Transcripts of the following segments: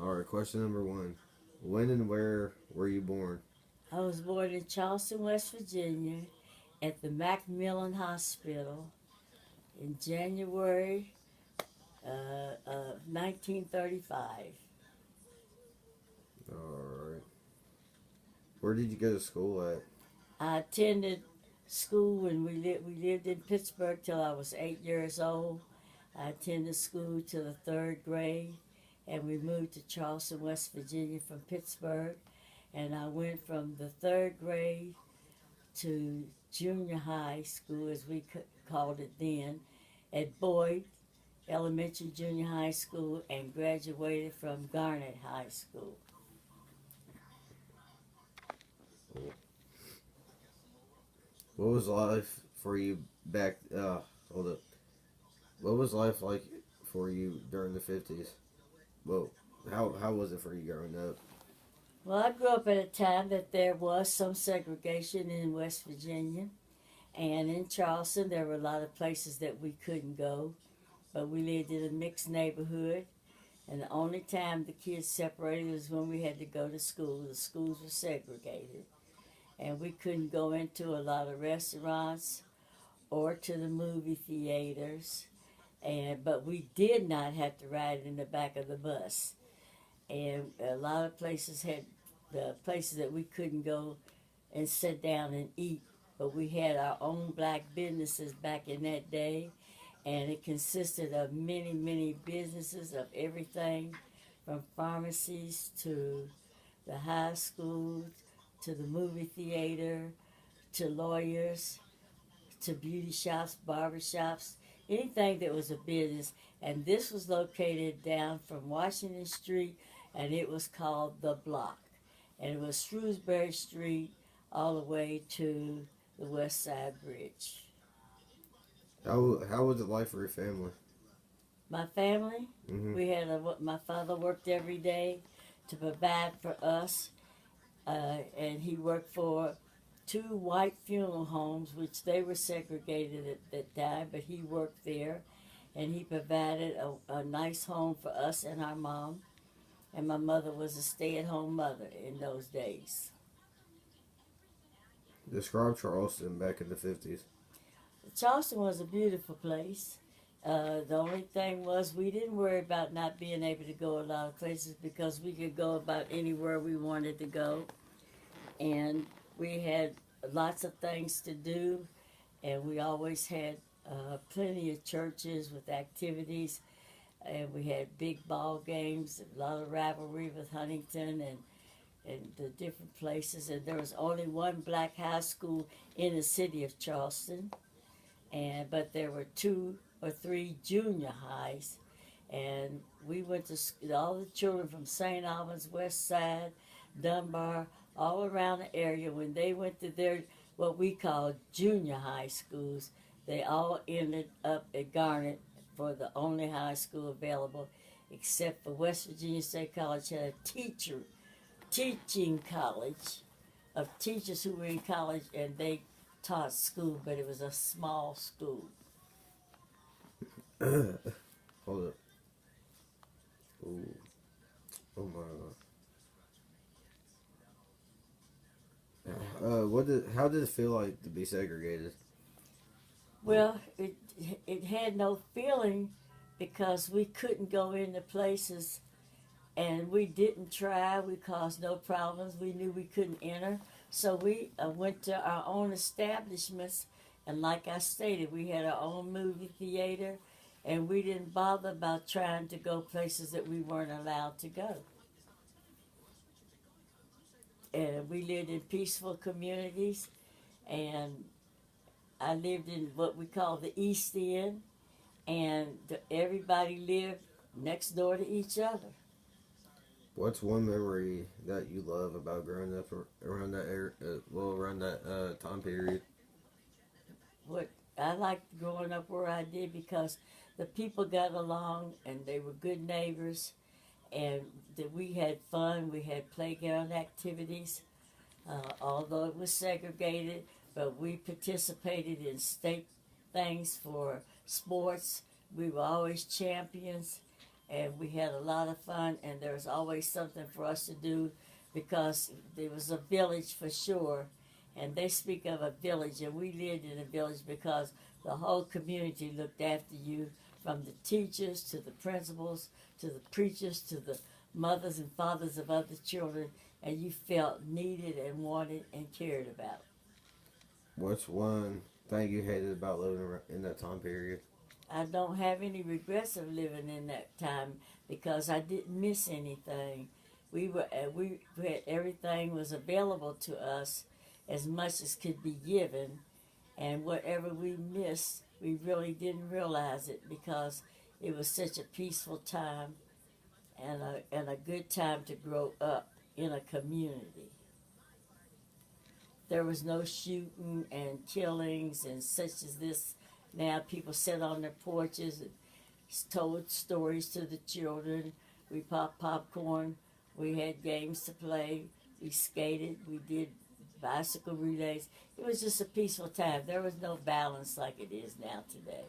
Alright, question number one. When and where were you born? I was born in Charleston, West Virginia, at the Macmillan Hospital in January of 1935. Alright. Where did you go to school at? I attended school when we lived in Pittsburgh till I was 8 years old. I attended school till the third grade, and we moved to Charleston, West Virginia from Pittsburgh. And I went from the third grade to junior high school, as we called it then, at Boyd Elementary Junior High School, and graduated from Garnet High School. What was life for you back? Hold up. What was life like for you during the 50s? Well, how was it for you growing up? Well, I grew up at a time that there was some segregation in West Virginia, and in Charleston there were a lot of places that we couldn't go, but we lived in a mixed neighborhood, and the only time the kids separated was when we had to go to school. The schools were segregated, and we couldn't go into a lot of restaurants or to the movie theaters, but we did not have to ride in the back of the bus. And a lot of places had the places that we couldn't go and sit down and eat, but we had our own black businesses back in that day, and it consisted of many, many businesses of everything from pharmacies to the high school to the movie theater to lawyers to beauty shops, barber shops, anything that was a business. And this was located down from Washington Street, and it was called The Block. And it was Shrewsbury Street all the way to the West Side Bridge. How was it like for your family? My family, Mm-hmm. my father worked every day to provide for us, and he worked for two white funeral homes, which they were segregated at that time, but he worked there, and he provided a nice home for us and our mom. And my mother was a stay-at-home mother in those days. Describe Charleston back in the 50s. Charleston was a beautiful place. The only thing was we didn't worry about not being able to go a lot of places because we could go about anywhere we wanted to go. And we had lots of things to do, and we always had plenty of churches with activities, and we had big ball games, a lot of rivalry with Huntington and the different places. And there was only one black high school in the city of Charleston, but there were 2 or 3 junior highs, and we went to all the children from St. Albans, West Side, Dunbar, all around the area. When they went to their what we call junior high schools, they all ended up at Garnet for the only high school available, except for West Virginia State College had a teaching college of teachers who were in college, and they taught school, but it was a small school. Hold up. Ooh. Oh my god. How did it feel like to be segregated? Well, it had no feeling because we couldn't go into places, and we didn't try. We caused no problems. We knew we couldn't enter, so we went to our own establishments. And like I stated, we had our own movie theater, and we didn't bother about trying to go places that we weren't allowed to go. And we lived in peaceful communities, and I lived in what we call the East End, and everybody lived next door to each other. What's one memory that you love about growing up around that area? Around that time period. What I liked growing up where I did because the people got along and they were good neighbors, and that we had fun. We had playground activities, although it was segregated, but we participated in state things for sports. We were always champions. and we had a lot of fun, and there was always something for us to do because there was a village for sure. And they speak of a village, and we lived in a village because the whole community looked after you, from the teachers to the principals to the preachers to the mothers and fathers of other children, and you felt needed and wanted and cared about. What's one thing you hated about living in that time period? I don't have any regrets of living in that time because I didn't miss anything. We had everything was available to us as much as could be given, and whatever we missed, we really didn't realize it because it was such a peaceful time and a good time to grow up in a community. There was no shooting and killings and such as this. Now people sit on their porches and told stories to the children. We popped popcorn. We had games to play. We skated. We did bicycle relays. It was just a peaceful time. There was no balance like it is now today.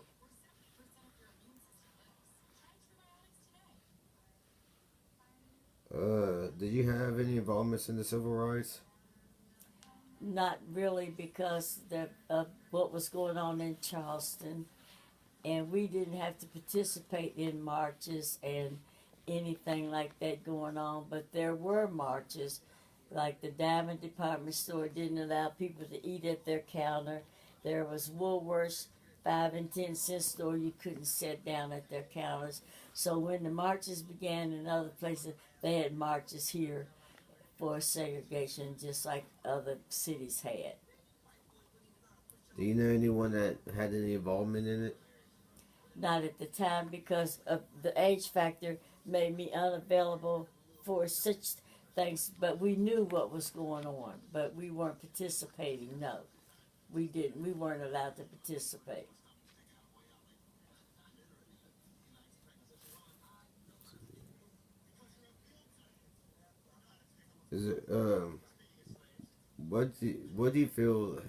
Did you have any involvements in the civil rights? Not really because of what was going on in Charleston, and we didn't have to participate in marches and anything like that going on. But there were marches, like the Diamond Department Store didn't allow people to eat at their counter. There was Woolworth's 5 and 10 cent store, you couldn't sit down at their counters. So when the marches began in other places, they had marches here for segregation, just like other cities had. Do you know anyone that had any involvement in it? Not at the time because of the age factor made me unavailable for such things, but we knew what was going on, but we weren't participating. No, we didn't. We weren't allowed to participate. Is it what do you feel?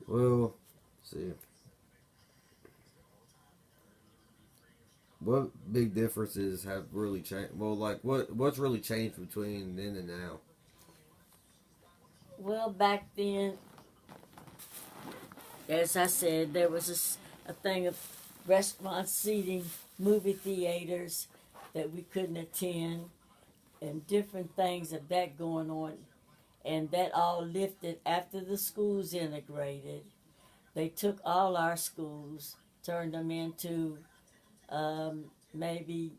Well, let's see. What big differences have really changed? Well, like what's really changed between then and now? Well, back then, as I said, there was a thing of restaurant seating, movie theaters that we couldn't attend, and different things of that going on. And that all lifted after the schools integrated. They took all our schools, turned them into maybe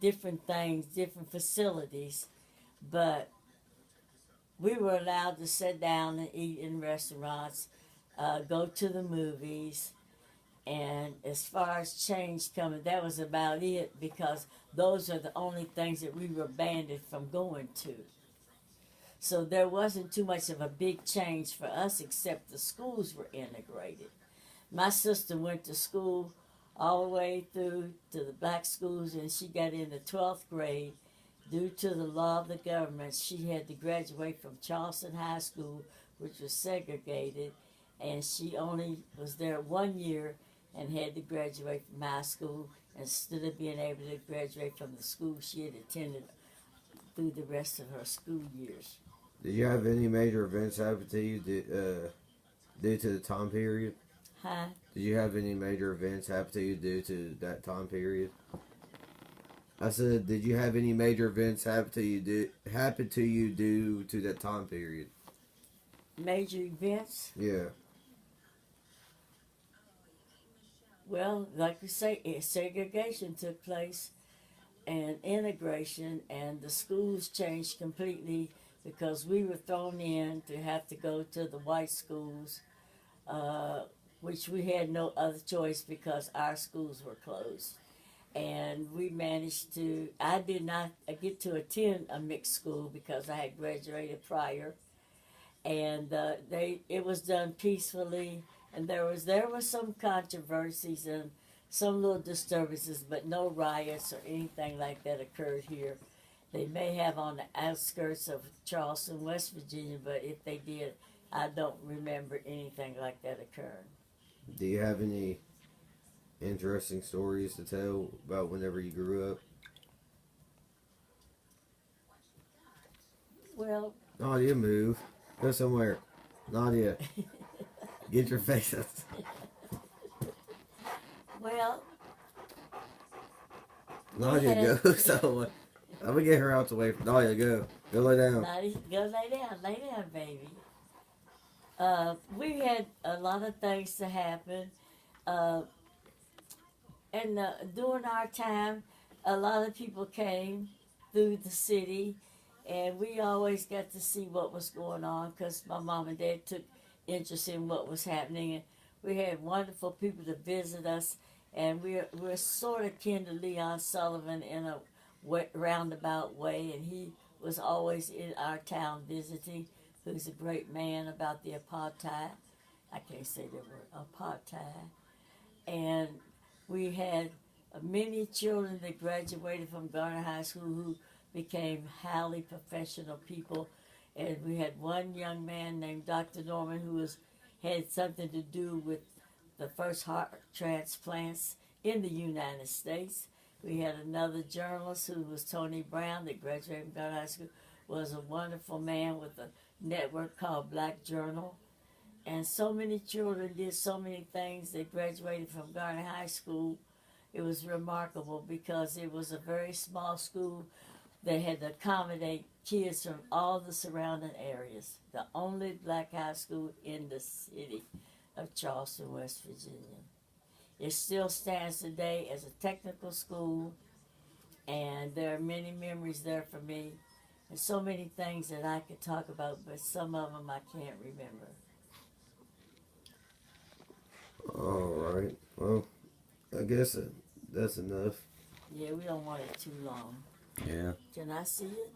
different things, different facilities, but we were allowed to sit down and eat in restaurants, go to the movies, and as far as change coming, that was about it because those are the only things that we were banned from going to. So there wasn't too much of a big change for us except the schools were integrated. My sister went to school all the way through to the black schools, and she got in the 12th grade. Due to the law of the government, she had to graduate from Charleston High School, which was segregated, and she only was there 1 year and had to graduate from high school instead of being able to graduate from the school she had attended through the rest of her school years. Did you have any major events happen to you due to the time period? Huh? Did you have any major events happen to you due to that time period? I said, did you have any major events happen to you due to that time period? Major events? Yeah. Well, like you say, segregation took place and integration, and the schools changed completely because we were thrown in to have to go to the white schools, which we had no other choice because our schools were closed. And we managed to, I did not get to attend a mixed school because I had graduated prior. And it was done peacefully, and there was some controversies and some little disturbances, but no riots or anything like that occurred here. They may have on the outskirts of Charleston, West Virginia, but if they did, I don't remember anything like that occurring. Do you have any interesting stories to tell about whenever you grew up? Well, Nadia, move. Go somewhere. Nadia, get your face up. well, we Nadia, had. go somewhere. I'm gonna get her out the way. Nadia, go. Go lay down. Go lay down, baby. We had a lot of things to happen. Uh, and during our time, a lot of people came through the city, and we always got to see what was going on because my mom and dad took interest in what was happening. And we had wonderful people to visit us, and we're sort of kin to Leon Sullivan in a roundabout way, and he was always in our town visiting. Who's a great man about the apartheid. I can't say the word apartheid. And we had many children that graduated from Garner High School who became highly professional people. And we had one young man named Dr. Norman who had something to do with the first heart transplants in the United States. We had another journalist who was Tony Brown that graduated from Garner High School, was a wonderful man with a network called Black Journal. And so many children did so many things. They graduated from Garner High School. It was remarkable because it was a very small school that had to accommodate kids from all the surrounding areas. The only black high school in the city of Charleston, West Virginia. It still stands today as a technical school, and there are many memories there for me. And so many things that I could talk about, but some of them I can't remember. Alright. Well, I guess that's enough. Yeah, we don't want it too long. Yeah. Can I see it?